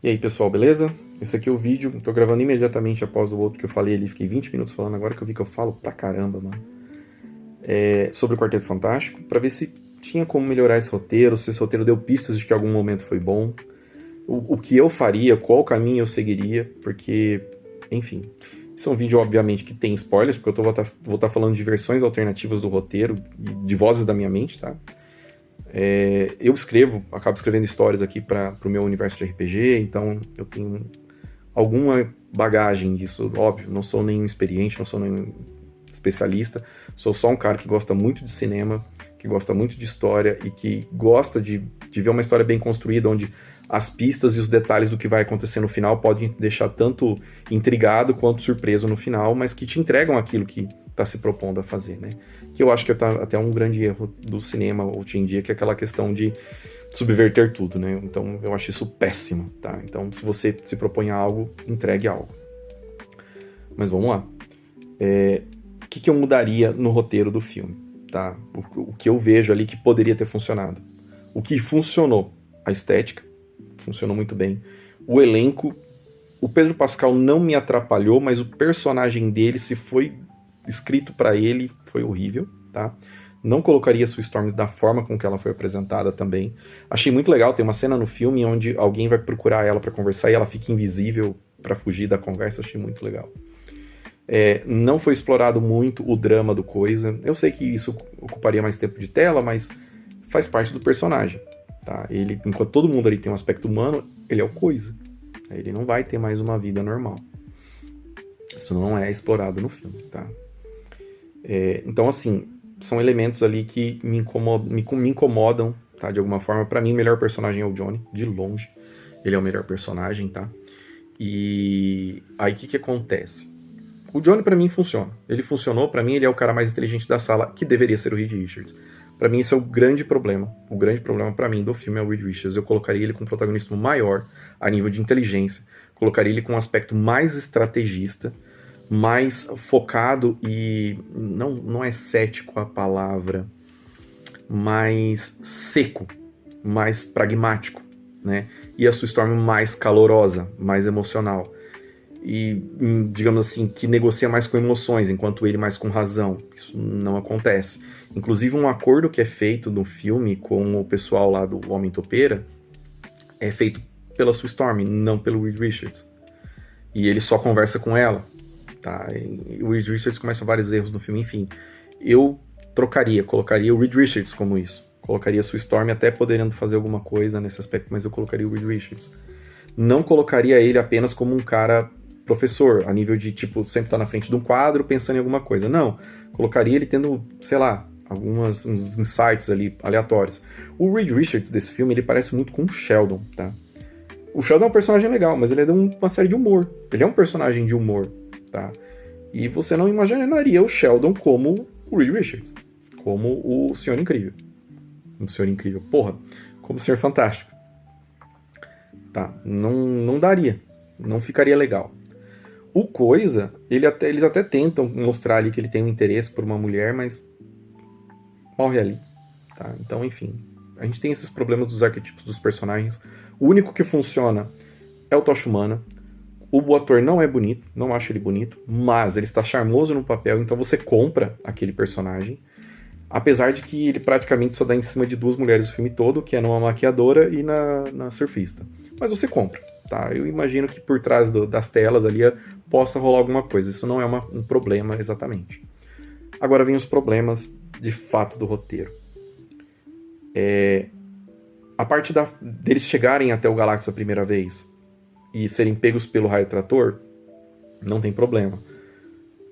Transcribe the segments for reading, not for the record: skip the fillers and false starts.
E aí pessoal, beleza? Esse aqui é o vídeo, tô gravando imediatamente após o outro que eu falei ali, fiquei 20 minutos falando agora que eu vi que eu falo pra caramba, mano. Sobre o Quarteto Fantástico, pra ver se tinha como melhorar esse roteiro deu pistas de que algum momento foi bom, o que eu faria, qual caminho eu seguiria, porque, enfim. Isso é um vídeo, obviamente, que tem spoilers, porque vou estar falando de versões alternativas do roteiro, de vozes da minha mente, tá? Eu acabo escrevendo histórias aqui para o meu universo de RPG, então eu tenho alguma bagagem disso, óbvio, não sou nenhum experiente, não sou nenhum especialista, sou só um cara que gosta muito de cinema, que gosta muito de história e que gosta de ver uma história bem construída, onde as pistas e os detalhes do que vai acontecer no final podem te deixar tanto intrigado quanto surpreso no final, mas que te entregam aquilo que está se propondo a fazer, né? Que eu acho que é até um grande erro do cinema hoje em dia, que é aquela questão de subverter tudo, né? Então eu acho isso péssimo, tá? Então se você se propõe a algo, entregue algo. Mas vamos lá. O que eu mudaria no roteiro do filme, tá? O que eu vejo ali que poderia ter funcionado. O que funcionou, a estética, funcionou muito bem. O elenco, o Pedro Pascal não me atrapalhou, mas o personagem dele, se foi escrito pra ele, foi horrível, tá? Não colocaria Sue Storm da forma com que ela foi apresentada também. Achei muito legal, tem uma cena no filme onde alguém vai procurar ela pra conversar e ela fica invisível pra fugir da conversa, achei muito legal. Não foi explorado muito o drama do Coisa. Eu sei que isso ocuparia mais tempo de tela, mas faz parte do personagem, tá? Ele, enquanto todo mundo ali tem um aspecto humano, ele é o Coisa. Ele não vai ter mais uma vida normal. Isso não é explorado no filme, tá? Então, assim, são elementos ali que me incomodam, tá? De alguma forma. Pra mim, o melhor personagem é o Johnny, de longe. Ele é o melhor personagem, tá? E aí, o que acontece? O Johnny, pra mim, funciona. Ele funcionou, pra mim, ele é o cara mais inteligente da sala, que deveria ser o Reed Richards. Pra mim, esse é o grande problema. O grande problema pra mim do filme é o Reed Richards. Eu colocaria ele com um protagonismo maior, a nível de inteligência. Colocaria ele com um aspecto mais estrategista, mais focado e não é cético a palavra, mais seco, mais pragmático, né? E a Sue Storm mais calorosa, mais emocional e, digamos assim, que negocia mais com emoções, enquanto ele mais com razão. Isso não acontece. Inclusive, um acordo que é feito no filme com o pessoal lá do Homem Topeira é feito pela Sue Storm, não pelo Reed Richards. E ele só conversa com ela. Tá? E o Reed Richards começa vários erros no filme, enfim. Eu colocaria o Reed Richards como isso. Colocaria a Sue Storm até podendo fazer alguma coisa nesse aspecto, mas eu colocaria o Reed Richards. Não colocaria ele apenas como um cara professor, a nível de, tipo, sempre estar na frente de um quadro pensando em alguma coisa. Não. Colocaria ele tendo, sei lá, uns insights ali aleatórios. O Reed Richards desse filme, ele parece muito com o Sheldon, tá? O Sheldon é um personagem legal, mas ele é de uma série de humor. Ele é um personagem de humor, tá? E você não imaginaria o Sheldon como o Reed Richards, como o Senhor Incrível. O Senhor Incrível, porra, como o Senhor Fantástico. Tá, não daria, não ficaria legal. O Coisa, eles até tentam mostrar ali que ele tem um interesse por uma mulher, mas morre ali, tá? Então, enfim, a gente tem esses problemas dos arquetipos dos personagens. O único que funciona é o Tocha Humana. O ator não é bonito, não acho ele bonito, mas ele está charmoso no papel, então você compra aquele personagem. Apesar de que ele praticamente só dá em cima de duas mulheres o filme todo, que é numa maquiadora e na surfista. Mas você compra, tá? Eu imagino que por trás das telas ali possa rolar alguma coisa. Isso não é um problema exatamente. Agora vem os problemas de fato do roteiro. A parte deles chegarem até o Galactus a primeira vez e serem pegos pelo raio trator, não tem problema.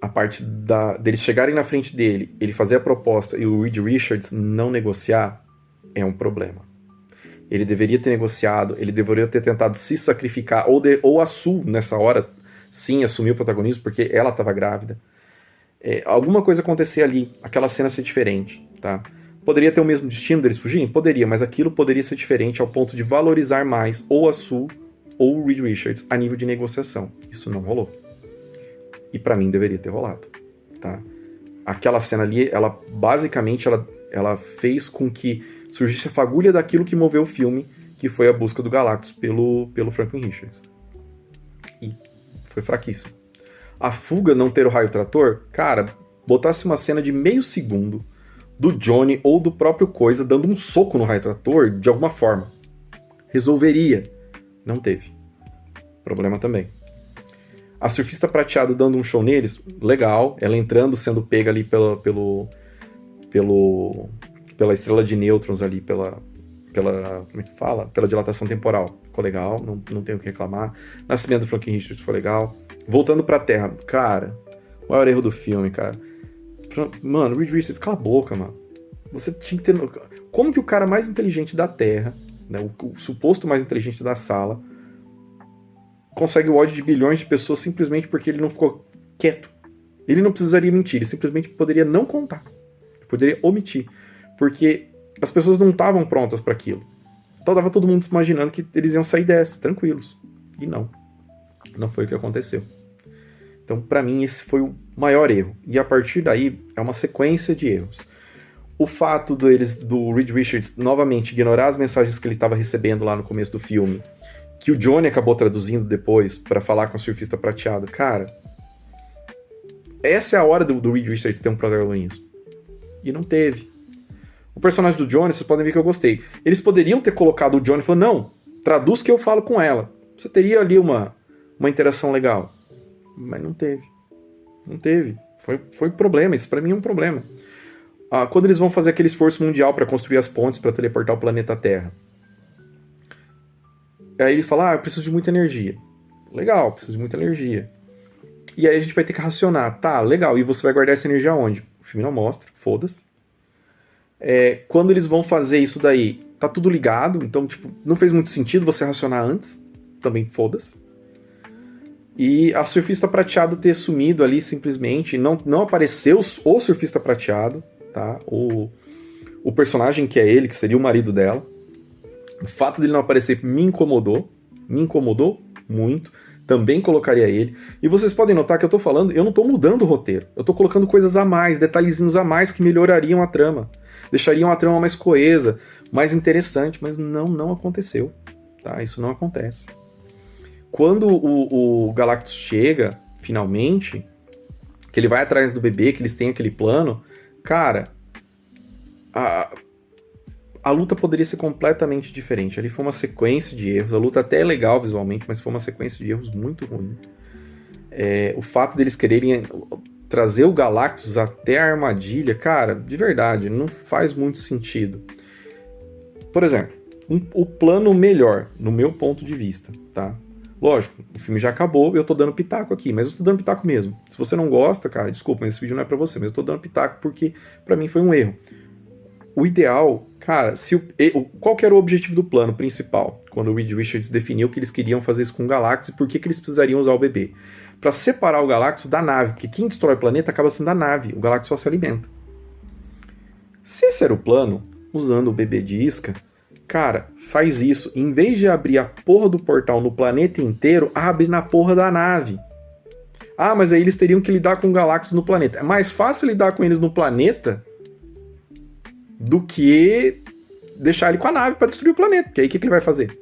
A parte deles chegarem na frente dele, ele fazer a proposta e o Reed Richards não negociar, é um problema. Ele deveria ter negociado, ele deveria ter tentado se sacrificar, ou a Sue, nessa hora, sim, assumir o protagonismo, porque ela estava grávida. Alguma coisa acontecer ali, aquela cena ser diferente, tá? Poderia ter o mesmo destino deles fugirem? Poderia, mas aquilo poderia ser diferente ao ponto de valorizar mais ou a Sue ou o Reed Richards a nível de negociação. Isso não rolou. E pra mim deveria ter rolado, tá? Aquela cena ali, ela basicamente ela fez com que surgisse a fagulha daquilo que moveu o filme, que foi a busca do Galactus pelo Franklin Richards. E foi fraquíssimo. A fuga não ter o raio trator, cara, botasse uma cena de meio segundo do Johnny ou do próprio Coisa dando um soco no raio trator, de alguma forma. Resolveria. Não teve. Problema também. A surfista prateada dando um show neles, legal. Ela entrando, sendo pega ali pela estrela de nêutrons ali, como é que fala? Pela dilatação temporal. Ficou legal, não tenho o que reclamar. Nascimento do Franklin Richards foi legal. Voltando pra Terra, cara, o maior erro do filme, cara. Mano, Reed Richards, cala a boca, mano. Você tinha que ter... Como que o cara mais inteligente da Terra, né, o suposto mais inteligente da sala, consegue o ódio de bilhões de pessoas simplesmente porque ele não ficou quieto? Ele não precisaria mentir, ele simplesmente poderia não contar. Poderia omitir. Porque as pessoas não estavam prontas para aquilo. Então tava todo mundo imaginando que eles iam sair dessa, tranquilos. E não. Não foi o que aconteceu. Então, para mim, esse foi o maior erro. E a partir daí, é uma sequência de erros. O fato do Reed Richards novamente ignorar as mensagens que ele estava recebendo lá no começo do filme, que o Johnny acabou traduzindo depois para falar com a surfista prateada. Cara, essa é a hora do Reed Richards ter um protagonismo. E não teve. O personagem do Johnny, vocês podem ver que eu gostei. Eles poderiam ter colocado o Johnny e falado, não, traduz que eu falo com ela. Você teria ali uma interação legal. Mas não teve. Não teve. Foi problema. Isso pra mim é um problema. Quando eles vão fazer aquele esforço mundial para construir as pontes para teleportar o planeta Terra. Aí ele fala, eu preciso de muita energia. Legal, preciso de muita energia. E aí a gente vai ter que racionar. Tá, legal. E você vai guardar essa energia onde? O filme não mostra. Foda-se. Quando eles vão fazer isso daí, tá tudo ligado. Então, tipo, não fez muito sentido você racionar antes. Também foda-se. E a surfista prateado ter sumido ali simplesmente, não apareceu o surfista prateado, tá? O personagem que é ele, que seria o marido dela. O fato dele não aparecer me incomodou muito. Também colocaria ele. E vocês podem notar que eu não tô mudando o roteiro. Eu tô colocando coisas a mais, detalhezinhos a mais que melhorariam a trama. Deixariam a trama mais coesa, mais interessante, mas não aconteceu, tá? Isso não acontece. Quando o Galactus chega, finalmente, que ele vai atrás do bebê, que eles têm aquele plano, cara, a luta poderia ser completamente diferente. Ali foi uma sequência de erros. A luta até é legal visualmente, mas foi uma sequência de erros muito ruim. O fato deles quererem trazer o Galactus até a armadilha, cara, de verdade, não faz muito sentido. Por exemplo, o plano melhor, no meu ponto de vista, tá? Lógico, o filme já acabou, eu tô dando pitaco aqui, mas eu tô dando pitaco mesmo. Se você não gosta, cara, desculpa, mas esse vídeo não é pra você, mas eu tô dando pitaco porque pra mim foi um erro. O ideal, cara, qual que era o objetivo do plano principal? Quando o Reed Richards definiu que eles queriam fazer isso com o Galactus e por que eles precisariam usar o bebê? Pra separar o Galactus da nave, porque quem destrói o planeta acaba sendo a nave, o Galactus só se alimenta. Se esse era o plano, usando o bebê de isca, cara, faz isso. Em vez de abrir a porra do portal no planeta inteiro, abre na porra da nave. Mas aí eles teriam que lidar com o Galactus no planeta. É mais fácil lidar com eles no planeta do que deixar ele com a nave para destruir o planeta. Que aí o que ele vai fazer?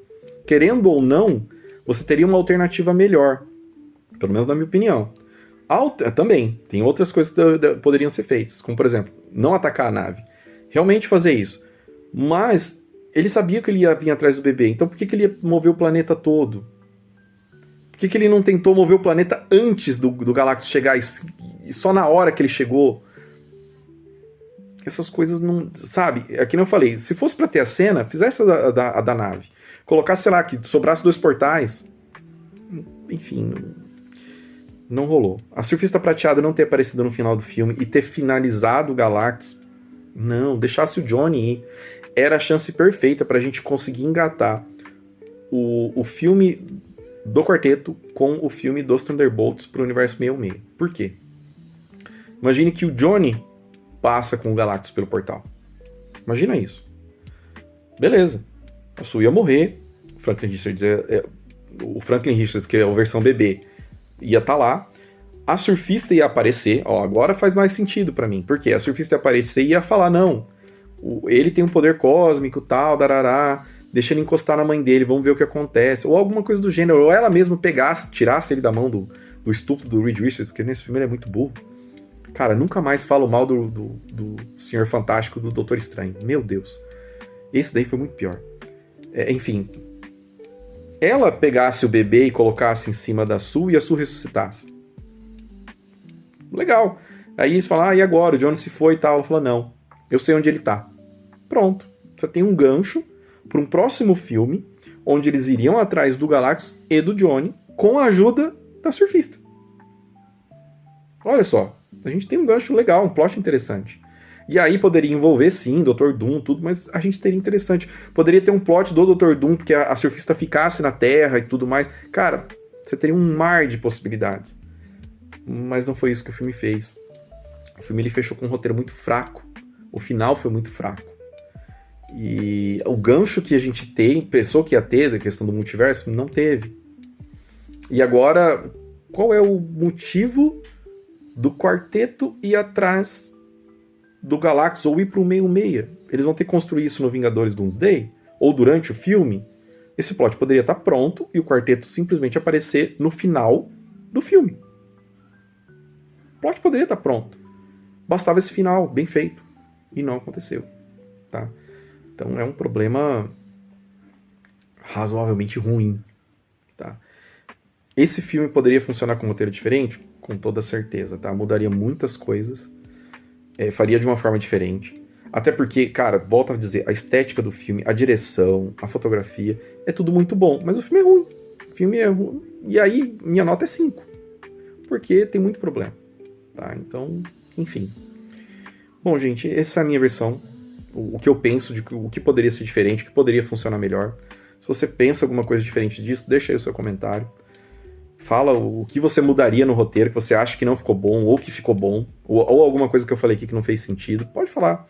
Querendo ou não, você teria uma alternativa melhor. Pelo menos na minha opinião. Também, tem outras coisas que poderiam ser feitas. Como, por exemplo, não atacar a nave. Realmente fazer isso. Mas ele sabia que ele ia vir atrás do bebê. Então por que ele ia mover o planeta todo? Por que ele não tentou mover o planeta antes do Galactus chegar e só na hora que ele chegou? Essas coisas não... Sabe? É que nem eu falei. Se fosse pra ter a cena, fizesse a da nave. Colocasse, sei lá, que sobrasse 2 portais. Enfim... Não rolou. A surfista prateada não ter aparecido no final do filme e ter finalizado o Galactus. Não, deixasse o Johnny ir. Era a chance perfeita pra gente conseguir engatar o filme do quarteto com o filme dos Thunderbolts pro universo 66. Por quê? Imagine que o Johnny passa com o Galactus pelo portal. Imagina isso. Beleza. A Sue ia morrer. O Franklin Richards, que é a versão bebê, ia estar lá. A surfista ia aparecer. Agora faz mais sentido pra mim. Porque a surfista ia aparecer e ia falar, não, ele tem um poder cósmico, tal, darará, deixa ele encostar na mãe dele, vamos ver o que acontece, ou alguma coisa do gênero, ou ela mesma pegasse, tirasse ele da mão do estupro do Reed Richards, que nesse filme ele é muito burro. Cara, nunca mais falo mal do Senhor Fantástico, do Doutor Estranho. Meu Deus. Esse daí foi muito pior. Enfim. Ela pegasse o bebê e colocasse em cima da Sue e a Sue ressuscitasse. Legal. Aí eles falam, e agora? O Johnny se foi e tal. Ela fala, não. Eu sei onde ele tá. Pronto. Você tem um gancho para um próximo filme, onde eles iriam atrás do Galactus e do Johnny, com a ajuda da surfista. Olha só. A gente tem um gancho legal, um plot interessante. E aí poderia envolver, sim, Dr. Doom, tudo, mas a gente teria interessante. Poderia ter um plot do Dr. Doom, porque a surfista ficasse na Terra e tudo mais. Cara, você teria um mar de possibilidades. Mas não foi isso que o filme fez. O filme ele fechou com um roteiro muito fraco. O final foi muito fraco. E o gancho que a gente pensou que ia ter da questão do multiverso, não teve. E agora, qual é o motivo do quarteto ir atrás do Galactus ou ir pro meio-meia? Eles vão ter que construir isso no Vingadores Doomsday? Ou durante o filme? Esse plot poderia estar pronto e o quarteto simplesmente aparecer no final do filme. O plot poderia estar pronto. Bastava esse final, bem feito. E não aconteceu. Tá? Então é um problema razoavelmente ruim. Tá? Esse filme poderia funcionar com um roteiro diferente? Com toda certeza, tá? Mudaria muitas coisas. Faria de uma forma diferente. Até porque, cara, volto a dizer, a estética do filme, a direção, a fotografia, é tudo muito bom. Mas o filme é ruim. O filme é ruim. E aí, minha nota é 5. Porque tem muito problema. Tá? Então, enfim. Bom, gente, essa é a minha versão. O que eu penso de o que poderia ser diferente, o que poderia funcionar melhor. Se você pensa alguma coisa diferente disso, deixa aí o seu comentário. Fala o que você mudaria no roteiro, que você acha que não ficou bom, ou que ficou bom, ou alguma coisa que eu falei aqui que não fez sentido. Pode falar.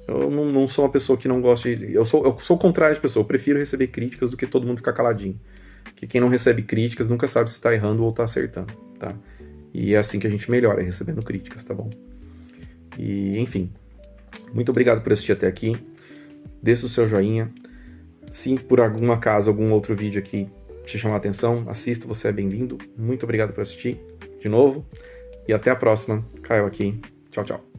Eu não sou uma pessoa que não gosta de... Eu sou o contrário de pessoa. Eu prefiro receber críticas do que todo mundo ficar caladinho. Porque quem não recebe críticas nunca sabe se tá errando ou tá acertando, tá? E é assim que a gente melhora, recebendo críticas, tá bom? E, enfim. Muito obrigado por assistir até aqui. Deixe o seu joinha. Se por algum acaso algum outro vídeo aqui te chamar a atenção, assista, você é bem-vindo. Muito obrigado por assistir de novo. E até a próxima. Caio aqui. Tchau, tchau.